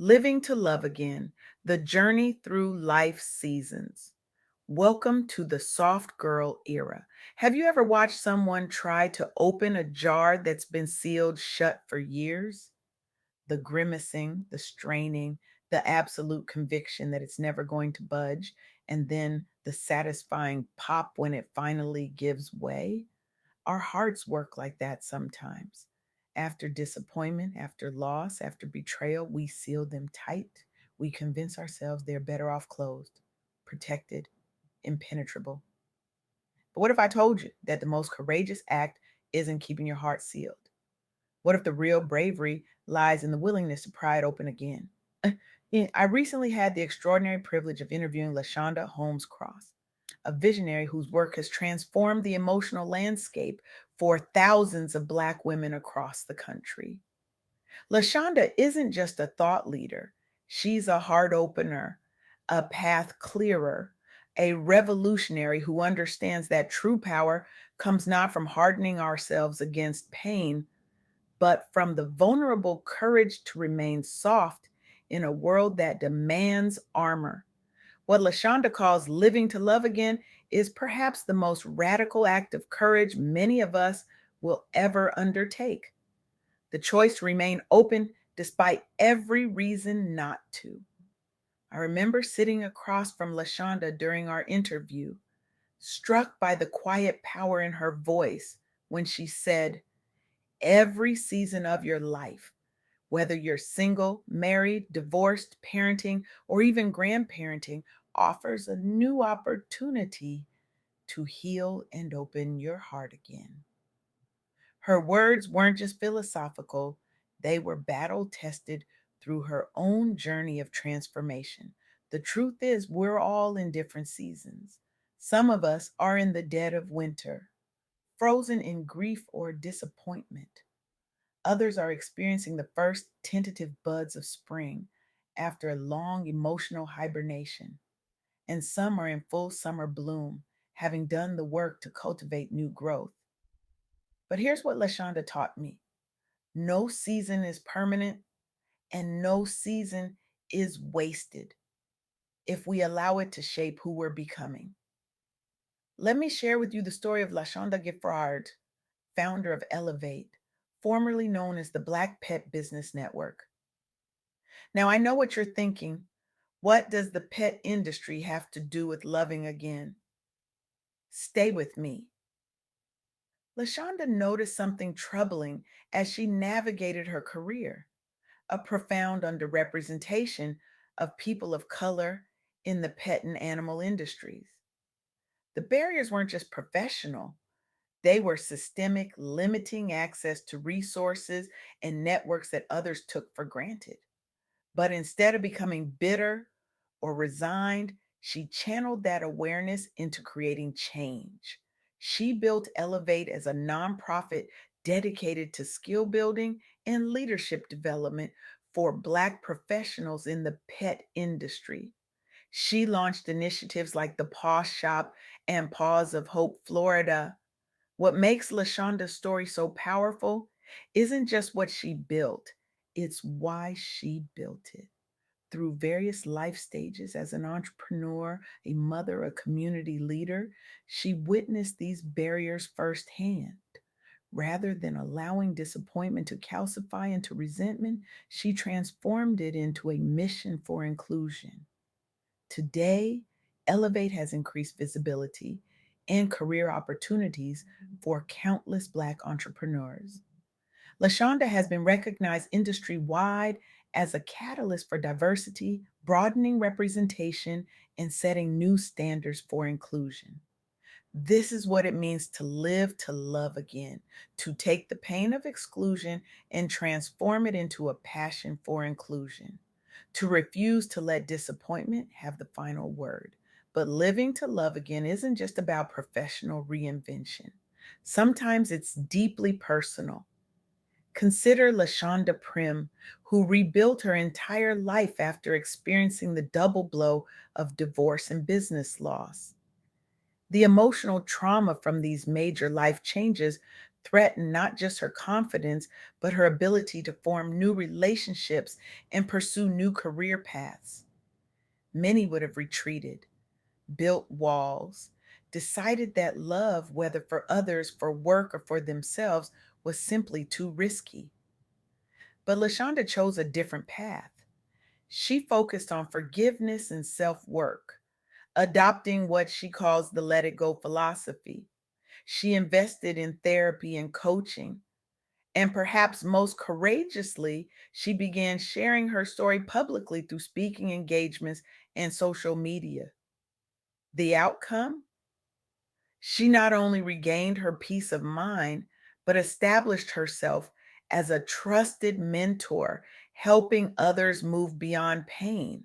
Living to Love Again, the journey through life seasons. Welcome to the soft girl era. Have you ever watched someone try to open a jar that's been sealed shut for years? The grimacing, the straining, the absolute conviction that it's never going to budge, and then the satisfying pop when it finally gives way? Our hearts work like that sometimes. After disappointment, after loss, after betrayal, we seal them tight. We convince ourselves they're better off closed, protected, impenetrable. But what if I told you that the most courageous act isn't keeping your heart sealed? What if the real bravery lies in the willingness to pry it open again? Yeah, I recently had the extraordinary privilege of interviewing LaShonda Holmes-Cross, a visionary whose work has transformed the emotional landscape for thousands of Black women across the country. LaShonda isn't just a thought leader, she's a heart opener, a path clearer, a revolutionary who understands that true power comes not from hardening ourselves against pain, but from the vulnerable courage to remain soft in a world that demands armor. What LaShonda calls living to love again is perhaps the most radical act of courage many of us will ever undertake. The choice to remain open despite every reason not to. I remember sitting across from LaShonda during our interview, struck by the quiet power in her voice when she said, "Every season of your life, whether you're single, married, divorced, parenting, or even grandparenting, offers a new opportunity to heal and open your heart again." Her words weren't just philosophical, they were battle tested through her own journey of transformation. The truth is, we're all in different seasons. Some of us are in the dead of winter, frozen in grief or disappointment. Others are experiencing the first tentative buds of spring after a long emotional hibernation. And some are in full summer bloom, having done the work to cultivate new growth. But here's what LaShonda taught me: no season is permanent, and no season is wasted if we allow it to shape who we're becoming. Let me share with you the story of LaShonda Gifford, founder of Elevate, formerly known as the Black Pet Business Network. Now, I know what you're thinking. What does the pet industry have to do with loving again? Stay with me. LaShonda noticed something troubling as she navigated her career: a profound underrepresentation of people of color in the pet and animal industries. The barriers weren't just professional, they were systemic, limiting access to resources and networks that others took for granted. But instead of becoming bitter or resigned, she channeled that awareness into creating change. She built Elevate as a nonprofit dedicated to skill building and leadership development for Black professionals in the pet industry. She launched initiatives like the Paw Shop and Paws of Hope, Florida. What makes LaShonda's story so powerful isn't just what she built, it's why she built it. Through various life stages as an entrepreneur, a mother, a community leader, she witnessed these barriers firsthand. Rather than allowing disappointment to calcify into resentment, she transformed it into a mission for inclusion. Today, Elevate has increased visibility and career opportunities for countless Black entrepreneurs. LaShonda has been recognized industry wide as a catalyst for diversity, broadening representation, and setting new standards for inclusion. This is what it means to live to love again, to take the pain of exclusion and transform it into a passion for inclusion, to refuse to let disappointment have the final word. But living to love again isn't just about professional reinvention. Sometimes it's deeply personal. Consider LaShonda Prim, who rebuilt her entire life after experiencing the double blow of divorce and business loss. The emotional trauma from these major life changes threatened not just her confidence, but her ability to form new relationships and pursue new career paths. Many would have retreated, built walls, decided that love, whether for others, for work, or for themselves, was simply too risky. But LaShonda chose a different path. She focused on forgiveness and self work, adopting what she calls the let it go philosophy. She invested in therapy and coaching. And perhaps most courageously, she began sharing her story publicly through speaking engagements and social media. The outcome? She not only regained her peace of mind, but established herself as a trusted mentor, helping others move beyond pain.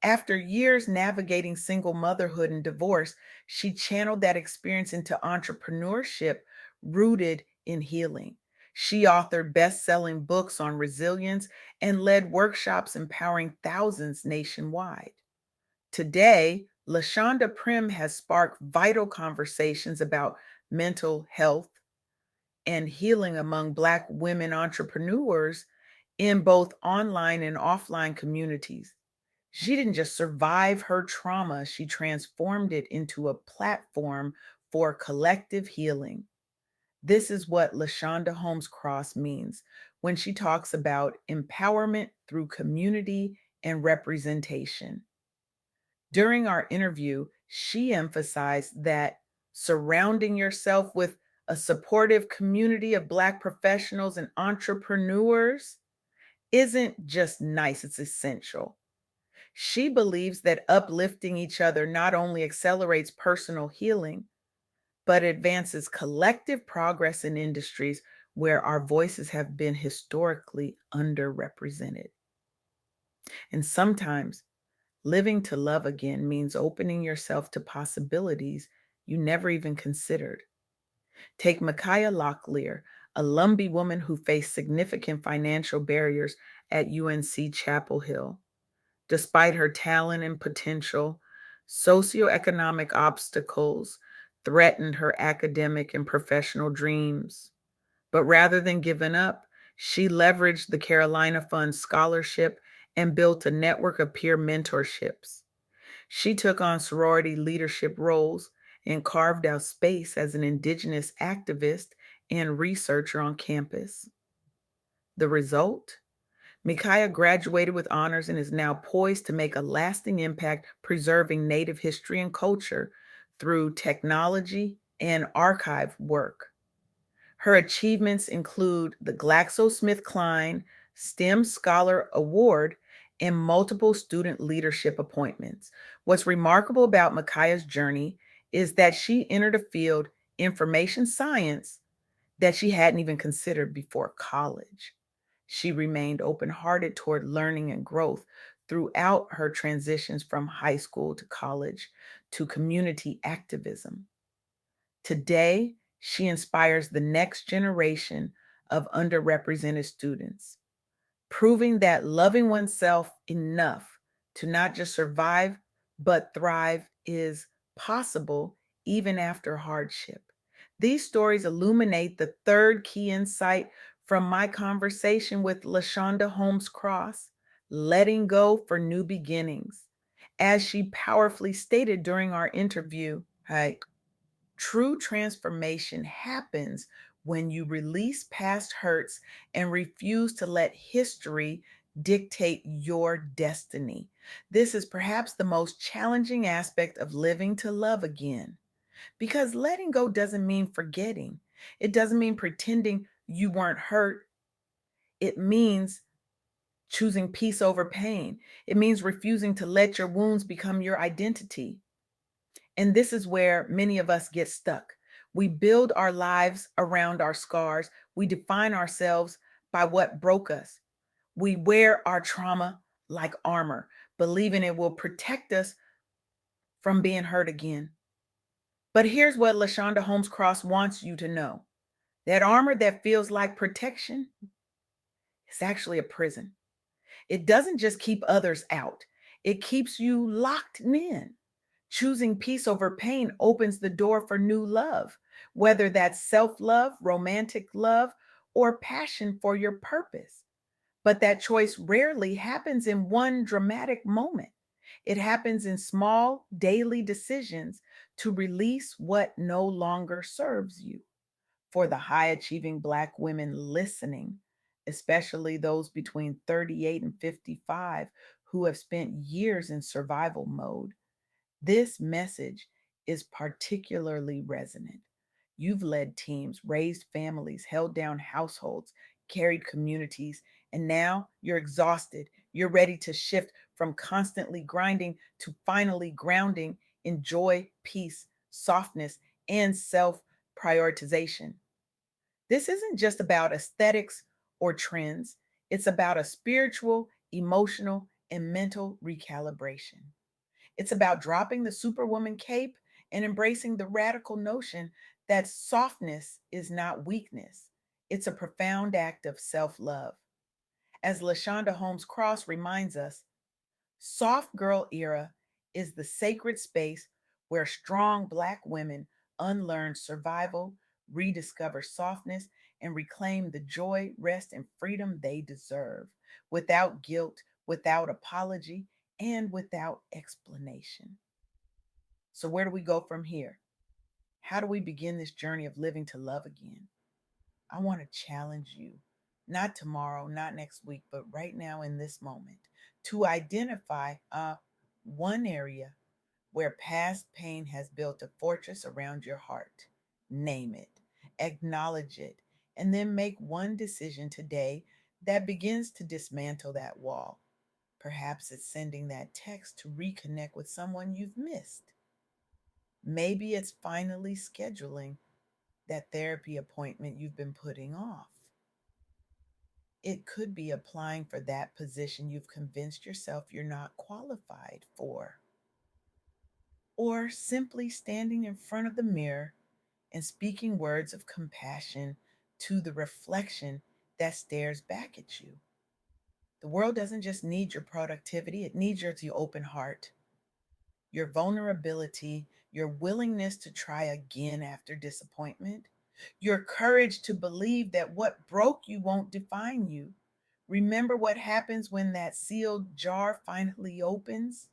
After years navigating single motherhood and divorce, she channeled that experience into entrepreneurship rooted in healing. She authored best selling books on resilience and led workshops empowering thousands nationwide. Today, LaShonda Prim has sparked vital conversations about mental health and healing among Black women entrepreneurs in both online and offline communities. She didn't just survive her trauma, she transformed it into a platform for collective healing. This is what LaShonda Holmes-Cross means when she talks about empowerment through community and representation. During our interview, she emphasized that surrounding yourself with a supportive community of Black professionals and entrepreneurs isn't just nice, it's essential. She believes that uplifting each other not only accelerates personal healing, but advances collective progress in industries where our voices have been historically underrepresented. And sometimes living to love again means opening yourself to possibilities you never even considered. Take Micaiah Locklear, a Lumbee woman who faced significant financial barriers at UNC Chapel Hill. Despite her talent and potential, socioeconomic obstacles threatened her academic and professional dreams. But rather than giving up, she leveraged the Carolina Fund scholarship and built a network of peer mentorships. She took on sorority leadership roles and carved out space as an Indigenous activist and researcher on campus. The result? Micaiah graduated with honors and is now poised to make a lasting impact preserving Native history and culture through technology and archive work. Her achievements include the GlaxoSmithKline STEM Scholar Award and multiple student leadership appointments. What's remarkable about Micaiah's journey is that she entered a field, information science, that she hadn't even considered before college. She remained open hearted toward learning and growth throughout her transitions from high school to college to community activism. Today, she inspires the next generation of underrepresented students, proving that loving oneself enough to not just survive, but thrive is possible even after hardship. These stories illuminate the third key insight from my conversation with LaShonda Holmes-Cross, letting go for new beginnings. As she powerfully stated during our interview, right, true transformation happens when you release past hurts and refuse to let history dictate your destiny. This is perhaps the most challenging aspect of living to love again because letting go doesn't mean forgetting. It doesn't mean pretending you weren't hurt. It means choosing peace over pain. It means refusing to let your wounds become your identity. And this is where many of us get stuck. We build our lives around our scars. We define ourselves by what broke us. We wear our trauma like armor, believing it will protect us from being hurt again. But here's what LaShonda Holmes-Cross wants you to know. That armor that feels like protection is actually a prison. It doesn't just keep others out, it keeps you locked in. Choosing peace over pain opens the door for new love. whether that's self love, romantic love, or passion for your purpose. But that choice rarely happens in one dramatic moment. It happens in small daily decisions to release what no longer serves you. For the high achieving Black women listening, especially those between 38 and 55 who have spent years in survival mode, this message is particularly resonant. You've led teams, raised families, held down households, carried communities, and now you're exhausted. You're ready to shift from constantly grinding to finally grounding in joy, peace, softness, and self prioritization. This isn't just about aesthetics or trends, it's about a spiritual, emotional, and mental recalibration. It's about dropping the superwoman cape and embracing the radical notion that softness is not weakness. It's a profound act of self love. As LaShonda Holmes-Cross reminds us, soft girl era is the sacred space where strong Black women unlearn survival, rediscover softness, and reclaim the joy, rest, and freedom they deserve without guilt, without apology, and without explanation. So, where do we go from here? How do we begin this journey of living to love again? I want to challenge you, not tomorrow, not next week, but right now in this moment, to identify one area where past pain has built a fortress around your heart. Name it, acknowledge it, and then make one decision today that begins to dismantle that wall. Perhaps it's sending that text to reconnect with someone you've missed. Maybe it's finally scheduling that therapy appointment you've been putting off. It could be applying for that position you've convinced yourself you're not qualified for, or simply standing in front of the mirror and speaking words of compassion to the reflection that stares back at you. The world doesn't just need your productivity, it needs your open heart, your vulnerability, your willingness to try again after disappointment, your courage to believe that what broke you won't define you. Remember what happens when that sealed jar finally opens?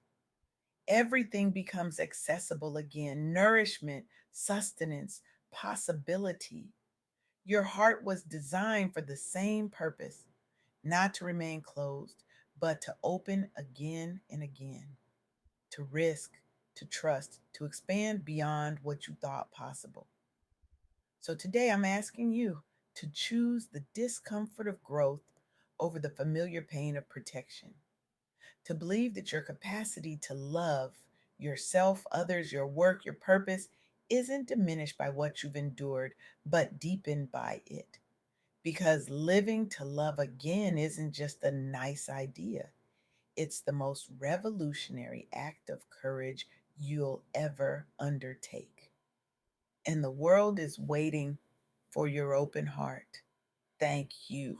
Everything becomes accessible again, nourishment, sustenance, possibility. Your heart was designed for the same purpose, not to remain closed, but to open again and again, to risk, to trust, to expand beyond what you thought possible. So today I'm asking you to choose the discomfort of growth over the familiar pain of protection, to believe that your capacity to love yourself, others, your work, your purpose isn't diminished by what you've endured, but deepened by it. Because living to love again isn't just a nice idea, it's the most revolutionary act of courage you'll ever undertake. And the world is waiting for your open heart. Thank you.